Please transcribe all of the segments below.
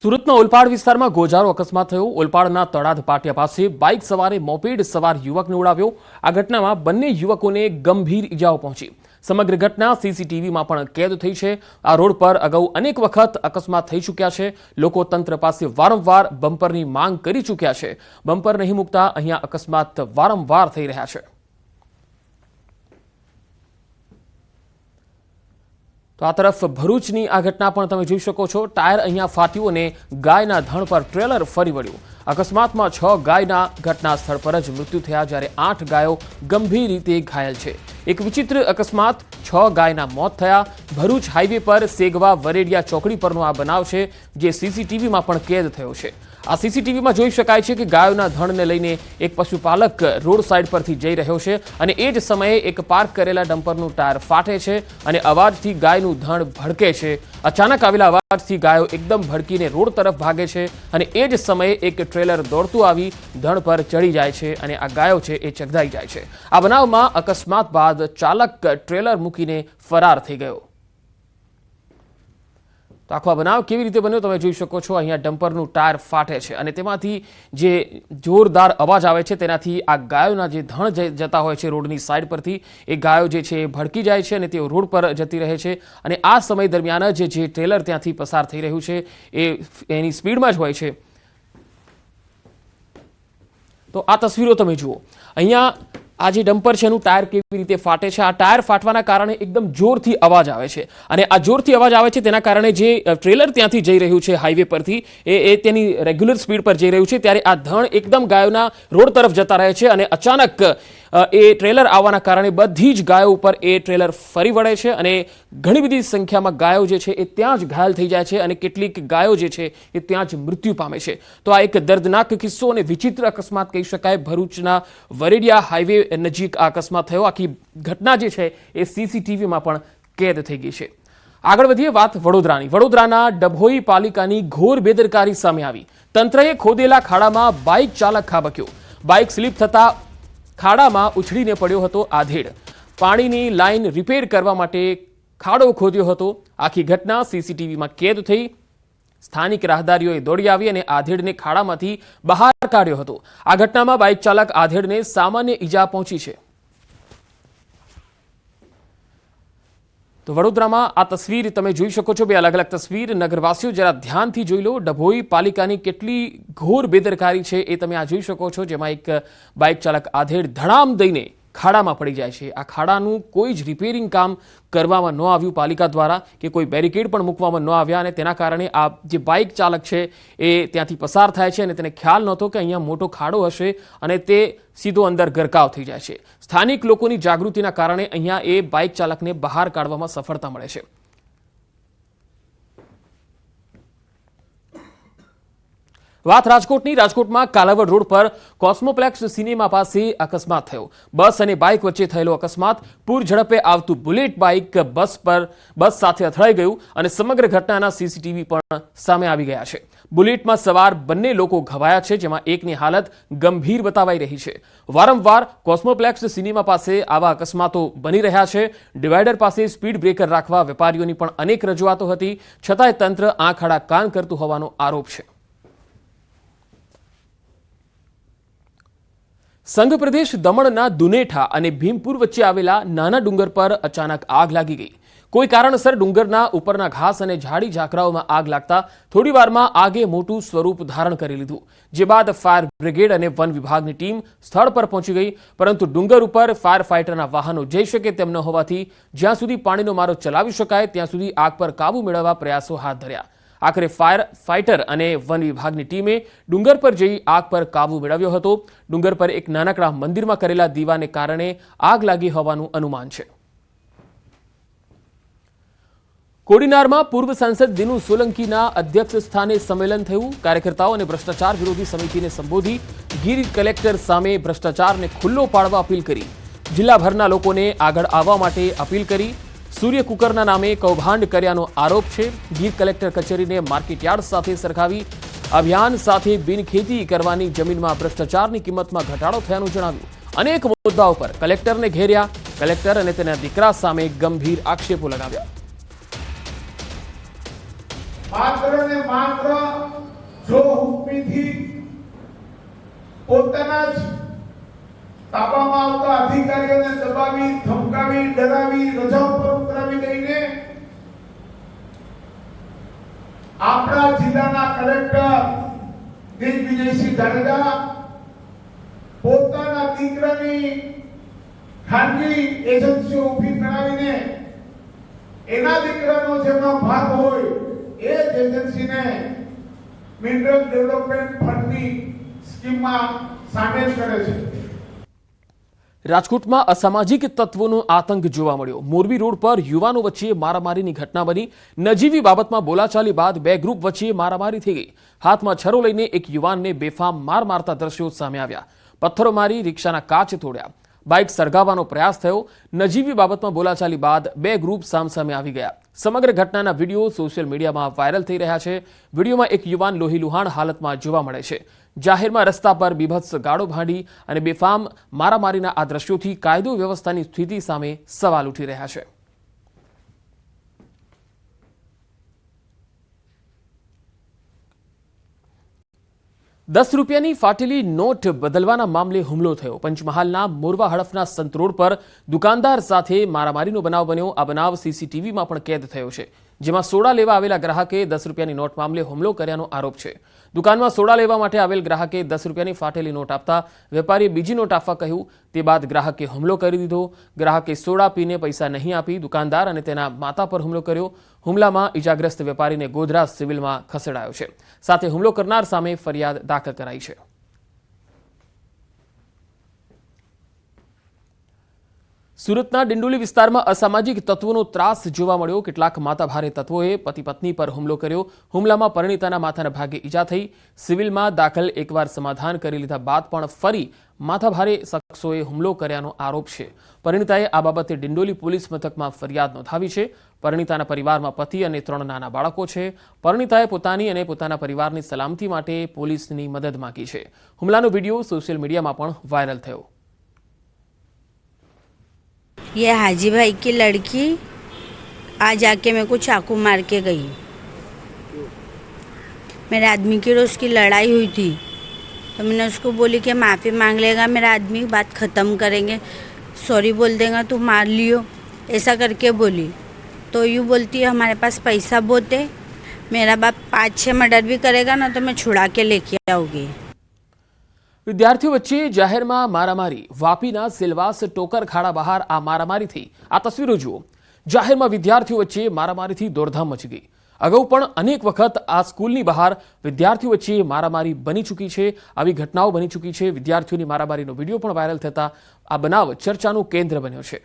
સુરતના ઓલપાડ વિસ્તારમાં ગોજારો અકસ્માત થયો। ઓલપાડના તળાદ પાટિયા પાસે બાઇક સવારે મોપેડ સવાર યુવકને ઉડાવ્યો। આ ઘટનામાં બંને યુવકોને ગંભીર ઈજાઓ પહોંચી। સમગ્ર ઘટના સીસીટીવીમાં પણ કેદ થઈ છે। આ રોડ પર અગાઉ અનેક વખત અકસ્માત થઈ ચૂક્યા છે। લોકો તંત્ર પાસે વારંવાર બમ્પરની માંગ કરી ચૂક્યા છે। બમ્પર નહીં મૂકતા અહીંયા અકસ્માત વારંવાર થઈ રહ્યા છે। तो आ तरफ भरूचनी आ घटना पण तमे जोई शको छो। टायर अहींया फाट्युं अने गायना धण पर ट्रेलर फरी वळ्युं। अकस्मातमां 6 गायना घटना स्थळ पर ज मृत्यु थया, ज्यारे 8 गायो गंभीर रीते घायल छे। एक विचित्र अकस्मात, 6 गायना मौत थया। भरूच हाईवे पर सेगवा वरेडिया चौकड़ी परनो आ बनाव छे, जे सीसीटीवीमां पण कैद थयो छे। आ सीसीटीवीमां जोई शकाय छे के गायोना धणने लईने एक पशुपालक रोड साइड परथी जई रह्यो छे अने ए ज समये एक पार्क करेला डम्परनुं टायर फाटे छे अने अवाजथी गायनुं धण भड़के छे। अचानक आवेला अवाजथी गायो एकदम भड़कीने रोड तरफ भागे छे अने ए ज समये एक ट्रेलर दौड़तुं आवी धण पर चढ़ी जाय छे अने आ गायो छे ए चगदाई जाय छे। आ बनावमां अकस्मात बाद चालक ट्रेलर मूकीने फरार थई गयो। तो आखो बनाव केवी रीते बन्यो तमे जोई शको छो। अहींया डम्परनुं टायर फाटे छे अने तेमांथी जे जोरदार अवाज आवे छे तेनाथी आ गायोना जे धण जता होय छे रोडनी साइड परथी ए गायो जे छे भड़की जाय छे अने तेओ रोड पर जती रहे छे अने आ समय दरमियान ज जे ट्रेलर त्यांथी पसार थई रह्युं छे एनी स्पीडमां ज होय छे। तो आ तस्वीरो तमे जुओ। अहींया आ जे डम्पर छे एनुं टायर केवी रीते फाटे छे। आ टायर फाटवाना कारणे एकदम जोरथी अवाज आवे छे अने आ जोरथी अवाज आवे छे तेना कारणे जे ट्रेलर त्यांथी जई रह्युं छे हाईवे परथी ए तेनी रेग्युलर स्पीड पर जई रह्युं छे, त्यारे आ धण एकदम गायोना रोड तरफ जता रहे छे अने अचानक ए ट्रेलर आववाना कारणे बधी ज गायो उपर ए ट्रेलर फरी वळे छे अने घणी बधी संख्यामां गायो जे छे ए त्यां ज घायल थई जाय छे अने केटलीक गायो जे छे ए त्यां ज मृत्यु पामे छे। तो आ एक दर्दनाक किस्सो अने विचित्र अकस्मात कही शकाय। भरूचना वरेडिया हाईवे नजीक आ अकस्मात थयो। आखी घटना जे छे ए सीसीटीवीमां पण कैद थई गई छे। આગળ વધીએ વાત વડોદરાની। વડોદરાના ડભોઈ પાલિકાની ઘોર બેદરકારી સામે આવી। તંત્રએ ખોદેલા ખાડામાં બાઇક ચાલક ખાબક્યો। બાઇક સ્લીપ થતા ખાડામાં ઉછળીને પડ્યો હતો આધેડ। પાણીની લાઇન રિપેર કરવા માટે ખાડો ખોદ્યો હતો। આખી ઘટના સીસીટીવીમાં કેદ થઈ। સ્થાનિક રાહદારીઓએ દોડી આવી અને આધેડને ખાડામાંથી બહાર કાઢ્યો હતો। આ ઘટનામાં બાઇક ચાલક આધેડને સામાન્ય ઈજા પહોંચી છે। तो वडोदरामां आ तस्वीर तमे जोई शको छो। बे अलग अलग तस्वीर। नगरवासीओ जरा ध्यानथी जोई लो। डभोई पालिकानी केटली घोर बेदरकारी छे ए तमे आ जोई शको छो, जेमां एक बाइक चालक आधेड़ धड़ाम दईने खाड़ामां पड़ी जाय छे। आ खाड़ानुं कोई ज रिपेरिंग काम करवामां न आव्युं पालिका द्वारा के कोई बेरिकेड पण मूकवामां न आव्या अने तेना कारणे आ जे बाइक चालक छे ए त्यांथी पसार थाय छे अने तेने ख्याल नहोतो के अहींया मोटो खाड़ो हशे अने ते सीधो अंदर गरकाव थई जाय छे। स्थानिक लोकोनी जागृतिना कारणे अहींया ए बाइक चालकने बहार काढवामां सफळता मळे छे। વાત રાજકોટની। રાજકોટમાં કાલાવડ રોડ પર કોસ્મોપ્લેક્સ સિનેમા પાસે અકસ્માત થયો। બસ અને બાઇક વચ્ચે થયેલો અકસ્માત। પૂર ઝડપે આવતું બુલેટ બાઇક બસ સાથે અથડાઈ ગયું અને સમગ્ર ઘટનાના સીસીટીવી પણ સામે આવી ગયા છે। બુલેટમાં સવાર બંને લોકો ઘવાયા છે, જેમાં એકની હાલત ગંભીર બતાવાઈ રહી છે। વારંવાર કોસ્મોપ્લેક્સ સિનેમા પાસે આવા અકસ્માતો બની રહ્યા છે। ડિવાઈડર પાસે સ્પીડ બ્રેકર રાખવા વેપારીઓની પણ અનેક રજૂઆતો હતી, છતાંય તંત્ર આંખ આડા કાન કરતું હોવાનો આરોપ છે। સંઘ પ્રદેશ દમણના દુનેઠા અને ભીમપુર વચ્ચે આવેલા નાના ડુંગર પર અચાનક આગ લાગી ગઈ। કોઈ કારણસર ડુંગરના ઉપરના ઘાસ અને ઝાડી ઝાકરાઓમાં આગ લાગતા થોડીવારમાં આગે મોટું સ્વરૂપ ધારણ કરી લીધું, જે બાદ ફાયર બ્રિગેડ અને વન વિભાગની ટીમ સ્થળ પર પહોંચી ગઈ। પરંતુ ડુંગર ઉપર ફાયર ફાઇટરના વાહનો જઈ શકે તેમ ન હોવાથી જ્યાં સુધી પાણીનો મારો ચલાવી શકાય ત્યાં સુધી આગ પર કાબુ મેળવવા પ્રયાસો હાથ ધર્યા। આખરે ફાયર ફાઇટર અને વન વિભાગની ટીમે ડુંગર પર જઈ આગ પર કાબુ મેળવ્યો હતો। ડુંગર પર એક નાનકડા મંદિરમાં કરેલા દીવાને કારણે આગ લાગી હોવાનું અનુમાન છે। કોડીનારમાં પૂર્વ સાંસદ દિનુ સોલંકીના અધ્યક્ષ સ્થાને સંમેલન થયું। કાર્યકર્તાઓ અને ભ્રષ્ટાચાર વિરોધી સમિતિને સંબોધી ગીર કલેક્ટર સામે ભ્રષ્ટાચારને ખુલ્લો પાડવા અપીલ કરી। જિલ્લાભરના લોકોને આગળ આવવા માટે અપીલ કરી। सूर्य कुकरना नामे कौभांड कर्यानो आरोप छे। गीर कलेक्टर कचेरीने मार्केटयार्ड साथे सरखावी। अभियान साथे बिनखेती करवानी जमीनमां भ्रष्टाचारनी किंमतमां घटाडो थयानुं जणाव्युं। अनेक मुद्दाओ पर कलेक्टरने घेर्या। कलेक्टर अने तेना दीकरा सामे गंभीर आक्षेपो लगाव्या। मात्र ने मात्र પોતાના જ તાબામાં આવતા અધિકારીઓને દબાવી, ધમકાવી, ડરાવી, રજા ઉપર ઉતરાવી દઈને આપણા જિલ્લાના કલેક્ટર દિગ્વિજયસિંહ જાડેજા પોતાના દીકરાની ખાનગી એજન્સીઓ ઊભી કરાવીને એના દીકરાનો જેમાં ભાગ હોય એ જ એજન્સીને મિનરલ ડેવલપમેન્ટ ફંડની સ્કીમમાં સામેલ કરે છે। રાજકોટમાં અસામાજિક તત્વોનો આતંક જોવા મળ્યો। મોરબી રોડ પર યુવાનો વચ્ચે મારામારીની ઘટના બની। નજીવી બાબતમાં બોલાચાલી બાદ બે ગ્રુપ વચ્ચે મારામારી થઈ ગઈ। હાથમાં છરો લઈને એક યુવાનને બેફામ માર મારતા દ્રશ્યો સામે આવ્યા। પથ્થરો મારી રિક્ષાના કાચ તોડ્યા, બાઇક સળગાવવાનો પ્રયાસ થયો। નજીવી બાબતમાં બોલાચાલી બાદ બે ગ્રુપ સામસામે આવી ગયા। સમગ્ર ઘટનાના વિડીયો સોશિયલ મીડિયામાં વાયરલ થઈ રહ્યા છે। વિડીયોમાં એક યુવાન લોહીલુહાણ હાલતમાં જોવા મળે છે। જાહેરમાં રસ્તા પર બીભત્સ ગાળો ભાંડી અને બેફામ મારામારીના આ દ્રશ્યોથી કાયદો વ્યવસ્થાની સ્થિતિ સામે સવાલ ઉઠી રહ્યા છે। ₹10ની ફાટેલી નોટ બદલવાના મામલે હુમલો થયો। પંચમહાલના મોરવા હડફના સંત રોડ પર દુકાનદાર સાથે મારામારીનો બનાવ બન્યો। આ બનાવ સીસીટીવીમાં પણ કેદ થયો છે, જેમાં સોડા લેવા આવેલા ગ્રાહકે ₹10ની નોટ મામલે હુમલો કર્યાનો આરોપ છે। દુકાનમાં સોડા લેવા માટે આવેલ ગ્રાહકે ₹10ની ફાટેલી નોટ આપતા વેપારીએ બીજી નોટ આપવા કહ્યું। તે બાદ ગ્રાહકે હુમલો કરી દીધો। ગ્રાહકે સોડા પીને પૈસા નહીં આપી દુકાનદાર અને તેના માતા પર હુમલો કર્યો। હુમલામાં ઇજાગ્રસ્ત વેપારીને ગોધરા સિવિલમાં ખસેડાયો છે। સાથે હુમલો કરનાર સામે ફરિયાદ દાખલ કરાઈ છે। સુરતના ડિંડોલી વિસ્તારમાં અસામાજિક તત્વોનો ત્રાસ જોવા મળ્યો। કેટલાક માથાભારે તત્વોએ પતિ પત્ની પર હુમલો કર્યો। હુમલામાં પરિણીતાના માથાના ભાગે ઈજા થઈ। સિવિલમાં દાખલ એકવાર સમાધાન કરી લીધા બાદ પણ ફરી માથાભારે શખ્સોએ હુમલો કર્યાનો આરોપ છે। પરિણીતાએ આ બાબતે ડિંડોલી પોલીસ મથકમાં ફરિયાદ નોંધાવી છે। પરિણીતાના પરિવારમાં પતિ અને 3 નાના બાળકો છે। પરિણીતાએ પોતાની અને પોતાના પરિવારની સલામતી માટે પોલીસની મદદ માંગી છે। હુમલાનો વિડીયો સોશિયલ મીડિયામાં પણ વાયરલ થયો। ये हाजी भाई की लड़की आज आके मेरे को चाकू मार के गई। मेरे आदमी की रोज की लड़ाई हुई थी, तो मैंने उसको बोली कि माफ़ी मांग लेगा मेरा आदमी, बात ख़त्म करेंगे, सॉरी बोल देगा तो मार लियो, ऐसा करके बोली। तो यूँ बोलती है हमारे पास पैसा बहुत है, मेरा बाप 5-6 मर्डर भी करेगा ना तो मैं छुड़ा के लेके आऊँगी। વિદ્યાર્થીઓ વચ્ચે જાહેરમાં મારામારી। વાપીના સિલવાસ ટોકર ખાડા બહાર આ મારામારી થઈ। આ તસવીરો જુઓ। જાહેરમાં વિદ્યાર્થીઓ વચ્ચે મારામારીથી દોડધામ મચી ગઈ। અગાઉ પણ અનેક વખત આ સ્કૂલની બહાર વિદ્યાર્થીઓ વચ્ચે મારામારી બની ચૂકી છે। આવી ઘટનાઓ બની ચૂકી છે। વિદ્યાર્થીઓની મારામારીનો વિડીયો પણ વાયરલ થતા આ બનાવ ચર્ચાનું કેન્દ્ર બન્યો છે।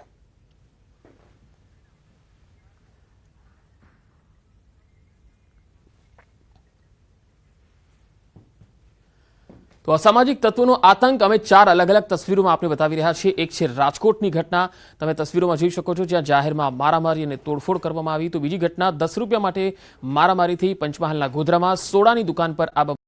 તો અસામાજિક તત્વોનો આતંક અમે 4 અલગ અલગ તસવીરોમાં આપણે બતાવી રહ્યા છીએ। એક છે રાજકોટની ઘટના, તમે તસવીરોમાં જોઈ શકો છો, જ્યાં જાહેરમાં મારામારી અને તોડફોડ કરવામાં આવી। તો બીજી ઘટના ₹10 માટે મારામારીથી પંચમહાલના ગોધરામાં સોડાની દુકાન પર આ